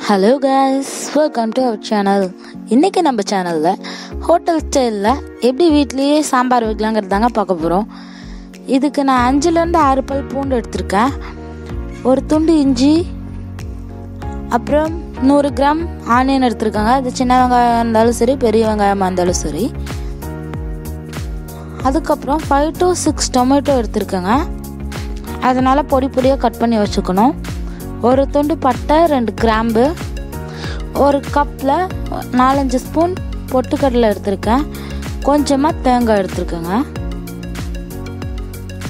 Hello guys, welcome to our channel. இன்றைக்கி நம்ம சேனலில் ஹோட்டல் ஸ்டைலில் எப்படி வீட்லேயே சாம்பார் வைக்கலாங்கிறது தாங்க பார்க்க போகிறோம். இதுக்கு நான் 5-6 பல் பூண்டு எடுத்திருக்கேன், ஒரு துண்டு இஞ்சி, அப்புறம் 100 கிராம் ஆனியன் எடுத்திருக்காங்க. அது சின்ன வெங்காயம் இருந்தாலும் சரி, பெரிய வெங்காயமாக இருந்தாலும் சரி. அதுக்கப்புறம் 5 to 6 டொமேட்டோ எடுத்திருக்கேங்க, அதனால் பொடி பொடியாக கட் பண்ணி வச்சுக்கணும். ஒரு துண்டு பட்டை, 2 கிராம்பு, ஒரு கப்பில் 4-5 ஸ்பூன் பொட்டுக்கடலை எடுத்திருக்கேன், கொஞ்சமாக தேங்காய் எடுத்திருக்கேங்க,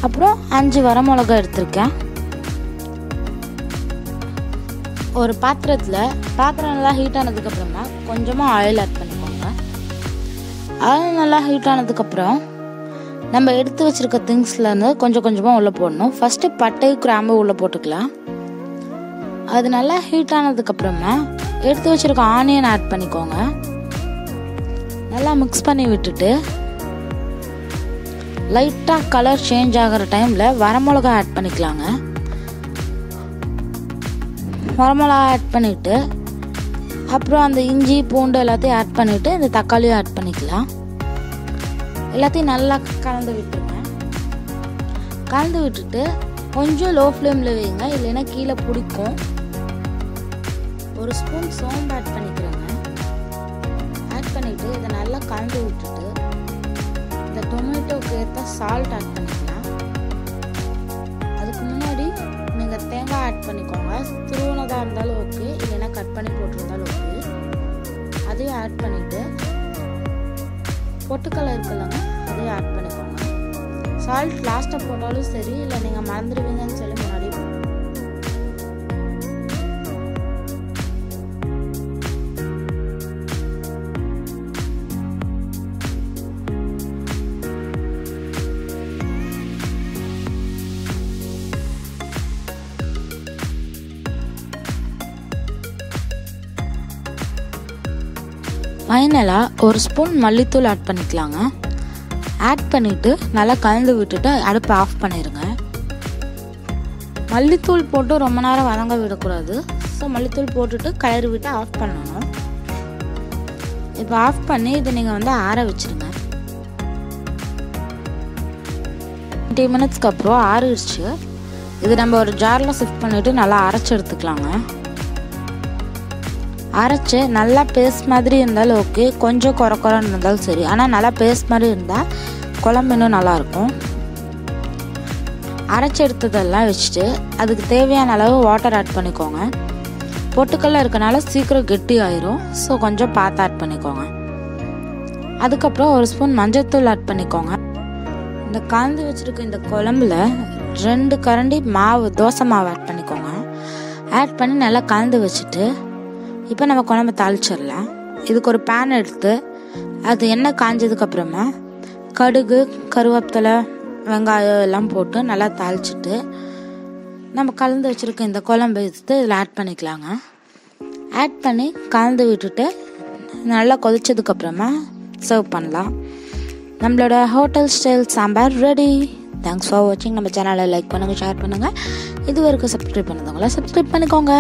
அப்புறம் 5 வரமிளகாய் எடுத்திருக்கேன். ஒரு பாத்திரம் நல்லா ஹீட் ஆனதுக்கப்புறமா கொஞ்சமாக ஆயில் ஆட் பண்ணிக்கோங்க. ஆயில் நல்லா ஹீட் ஆனதுக்கப்புறம் நம்ம எடுத்து வச்சுருக்க திங்ஸ்லேருந்து கொஞ்சம் கொஞ்சமாக உள்ளே போடணும். ஃபஸ்ட்டு பட்டை கிராம்பு உள்ளே போட்டுக்கலாம். அது நல்லா ஹீட் ஆனதுக்கப்புறமா எடுத்து வச்சுருக்க ஆனியன் ஆட் பண்ணிக்கோங்க. நல்லா மிக்ஸ் பண்ணி விட்டுட்டு லைட்டாக கலர் சேஞ்ச் ஆகிற டைமில் வரமிளகா ஆட் பண்ணிக்கலாங்க. வரமிளகா ஆட் பண்ணிவிட்டு அப்புறம் அந்த இஞ்சி பூண்டு எல்லாத்தையும் ஆட் பண்ணிவிட்டு இந்த தக்காளியும் ஆட் பண்ணிக்கலாம். எல்லாத்தையும் நல்லா கலந்து விட்டுருங்க. கலந்து விட்டுட்டு கொஞ்சம் லோ ஃப்ளேமில் வைங்க, இல்லைன்னா கீழே பிடிக்கும். ஒரு ஸ்பூன் சோம்பு ஆட் பண்ணிக்கிறேங்க. ஆட் பண்ணிவிட்டு இதை நல்லா கலந்து விட்டுட்டு இந்த டொமேட்டோக்கு ஏற்ற சால்ட் ஆட் பண்ணிக்கலாம். அதுக்கு முன்னாடி நீங்கள் தேங்காய் ஆட் பண்ணிக்கோங்க. துருவனதாக இருந்தாலும் ஓகே, இல்லைன்னா கட் பண்ணி போட்டிருந்தாலும் ஓகே. அதையும் ஆட் பண்ணிவிட்டு பொட்டுக்கடலை இருக்குல்லங்க, அதையும் ஆட் பண்ணிக்கோங்க. சால்ட் லாஸ்ட்டாக போட்டாலும் சரி, இல்லை நீங்கள் மறந்துடுவீங்கன்னு சொல்லி முன்னாடி ஃபைனலாக ஒரு ஸ்பூன் மல்லித்தூள் ஆட் பண்ணிக்கலாங்க. ஆட் பண்ணிவிட்டு நல்லா கலந்து விட்டுட்டு அடுப்பை ஆஃப் பண்ணிடுங்க. மல்லித்தூள் போட்டு ரொம்ப நேரம் வதங்க விடக்கூடாது. ஸோ மல்லித்தூள் போட்டுட்டு கலரி விட்டு ஆஃப் பண்ணணும். இப்போ ஆஃப் பண்ணி இதை நீங்கள் ஆற வச்சுருங்க. 20 மினிட்ஸ்க்கு அப்புறம் ஆறிடுச்சு. இது நம்ம ஒரு ஜாரில் ஷிஃப்ட் பண்ணிவிட்டு நல்லா அரைச்சி எடுத்துக்கலாங்க. அரைச்சி நல்லா பேஸ்ட் மாதிரி இருந்தாலும் ஓகே, கொஞ்சம் குறன்னு இருந்தாலும் சரி. ஆனால் நல்லா பேஸ்ட் மாதிரி இருந்தால் குழம்பு இன்னும் நல்லாயிருக்கும். அரைச்சி எடுத்ததெல்லாம் வச்சுட்டு அதுக்கு தேவையான அளவு வாட்டர் ஆட் பண்ணிக்கோங்க. பொட்டுக்கடலை இருக்கனால சீக்கிரம் கெட்டி ஆயிரும், ஸோ கொஞ்சம் பார்த்து ஆட் பண்ணிக்கோங்க. அதுக்கப்புறம் ஒரு ஸ்பூன் மஞ்சள்தூள் ஆட் பண்ணிக்கோங்க. இந்த கலந்து வச்சுருக்க இந்த குழம்புல 2 கரண்டி மாவு, தோசை மாவு ஆட் பண்ணிக்கோங்க. ஆட் பண்ணி நல்லா கலந்து வச்சுட்டு இப்போ நம்ம குழம்பு தாளிச்சிடலாம். இதுக்கு ஒரு பேன் எடுத்து அது எண்ணெய் காஞ்சதுக்கப்புறமா கடுகு, கருவேப்பிலை, வெங்காயம் எல்லாம் போட்டு நல்லா தாளிச்சிட்டு நம்ம கலந்து வச்சுருக்க இந்த குழம்பு எடுத்து இதில் ஆட் பண்ணிக்கலாங்க. ஆட் பண்ணி கலந்து விட்டுட்டு நல்லா கொதிச்சதுக்கப்புறமா சர்வ் பண்ணலாம். நம்மளோட hotel style sambar ready. Thanks for வாட்சிங். நம்ம சேனலை லைக் பண்ணுங்கள், ஷேர் பண்ணுங்கள். இது வரைக்கும் சப்ஸ்கிரைப் பண்ணுறவங்களா சப்ஸ்கிரைப் பண்ணிக்கோங்க.